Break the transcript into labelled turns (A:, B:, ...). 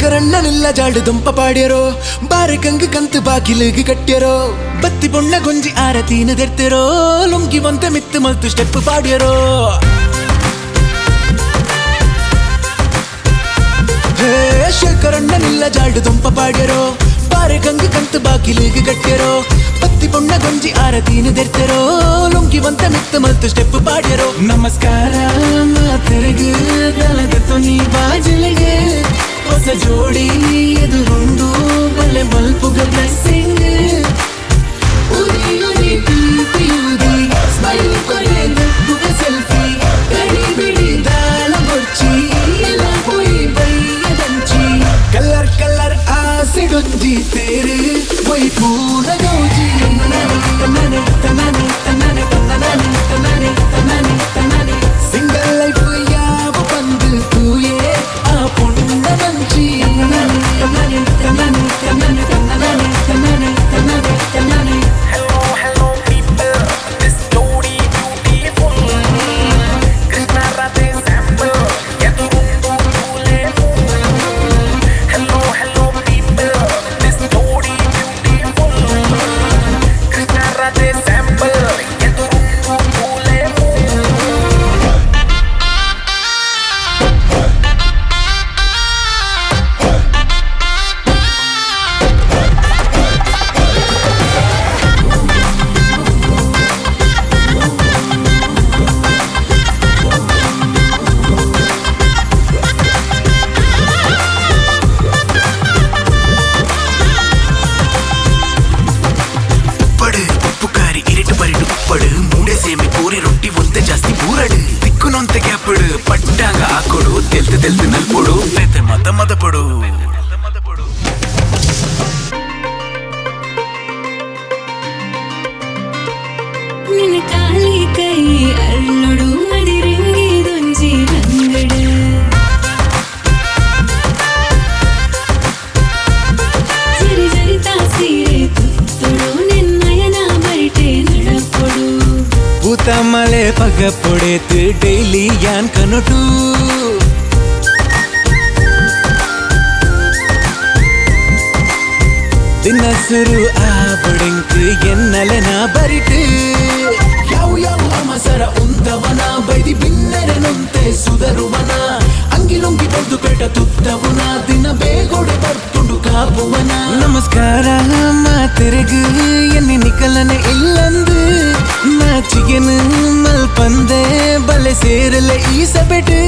A: ಶೇಖರಣ್ಣನಿಲ್ಲ ಜಾಡು ದುಂಪ ಪಾಡ್ಯರೋ ಬಾರೆ ಕಂಗ್ ಕಂತು ಬಾಗಿಲಿಗೆ ಕಟ್ಟ್ಯರೋ ಬತ್ತಿ ಬೊಣ್ಣ ಗೊಂಜಿ ಆರತೀನ ದೆರ್ತಿರೋ ಲುಂಗಿ ಒಂತೆ ಮಿತ್ತು ಮಲ್ತು ಸ್ಟೆಪ್ ಪಾಡ್ಯರೋ ಶೇಖರಣ್ಣನಿಲ್ಲ ಜಾಡು ದುಂಪ ಪಾಡ್ಯರೋ ಬಾರೆ ಕಂಗ್ ಕಂತು ಬಾಗಿಲಿಗೆ ಕಟ್ಟ್ಯರೋ ಬತ್ತಿ ಬೊಣ್ಣ ಗೊಂಜಿ ಆರತೀನ ದೆರ್ತಿರೋ ಲುಂಗಿ ಒಂತೆ ಮಿತ್ತು ಮಲ್ತು ಸ್ಟೆಪ್ ಪಾಡ್ಯರೋ ನಮಸ್ಕಾರ ಮಾತೆರೆಗೆ ದಲದತ್ತು ನೀ ಬಾಜಿಲಿಗೆ ಹೊಸ ಜೋಡಿ ಎದುರುಂಡು ಬಲ್ಲೆ ಮಲ್ಪುಗ ಬ್ಲೆಸ್ಸಿಂಗ್ ಉರಿ ಉರಿ ಪ್ರೀತಿಯುದಿ ಸ್ಮೈಲ್ ಕೊರೆ ನಕ್ಕುಗ ಸೆಲ್ಫಿ ಕಡಿ ಬಿಡಿ ದಾಳ ಬೊಚ್ಚಿ ಎಲ್ಲ ಹೋಯಿ ಬೈಯದಂಚಿ ಕಲರ್ ಕಲರ್ ಆಸೆಡೊಂಜಿ ತೇರೆ ಒಯ್ ಪೂರ ಗೌಜಿ ತನ್ನನೆ ತನ್ನನೆ ತನ್ನನೆ ತನ್ನನೆ ತನ್ನನೆ ತನ್ನನೆ ತನ್ನನೆ ಸಿಂಗಲ್ ಲೈಫ್ ಯಾವ ಬಂದು ತೂಯೇ ಆ ಪುಣ್ಣ Manchi ತನ್ನನೆ ತನ್ನನೆ ತನ್ನನೆ ತನ್ನನೆ ತನ್ನನೆ ತನ್ನನೆ ತನ್ನನೆ ತನ್ನನೆ
B: Hello, hello people, this jodi beautiful. Krishna Radhe sample, yadurundu pulemu. Hello, hello people, this jodi beautiful. Krishna Radhe sample, yadurundu pulemu.
A: ಉಪ್ಪಡು ಉಪ್ಪುಕಾರಿ ಇರಿಟು ಬರಿಟು ಉಪ್ಪಡು ಮೂಡೆ ಸೇಮಿ ಪೂರಿ ರೊಟ್ಟಿ ಒಂತೆ ಜಾಸ್ತಿ ಬೂರಡು ತಿಕ್ಕು ನೊಂತೆ ಗ್ಯಾಪಡು ಪಟ್ಟಾಗ ಹಾಕೊಡು ತೆಲ್ತು ತೆಲ್ತು ನಲ್ಪೊಡು ತೆತೆ ಮತ ಮದ ಪಡು
C: ನಿನ್ನ ಕಾಲಿ ಕೈ ಅರಳೊಡು ಮದಿರಂಗಿದೊಂಜಿ ರಂಗಡು ಜರಿ ಜರಿತಾ ಸೀರೆ ತುತ್ತೊಡು ನಿನ್ನಯನ ಬರಿಟೆ ನಡಪೊಡು
A: ಭೂತ ಮಳೆ ಪಗ ಪೊಡೆತು ಡೈಲಿ ಯಾನ್ ಕನೊಟು ದಿನಸುರು ಆ ಬುಡೆಂಕು ಎನ್ನಲೆನ ಬರಿಟು ಯಾವ ಯಾವ ಅಮಸರ ಉಂತವನ ಬೈದಿ ಬಿನ್ನರೆ ನೊಂತೆ ಸುಧರುವನ ಅಂಗಿಲುಂಗಿ ಬಂದು ಕೆಟ್ಟ ತುತ್ತವನ ದಿನ ಬೇಗೊಡೆ ಬರ್ಕೊಂಡು ಕಾಪುವನ ನಮಸ್ಕಾರ ಮಾತೆರೆಗು ಎನ್ನಿ ನಿಕಲನೆ ಇಲ್ಲಂದು ನಾಚಿಗೆನು ಮಲ್ಪಂದೆ ಬಲೆ ಸೇರಲೆ ಈ ಸಬೆಟು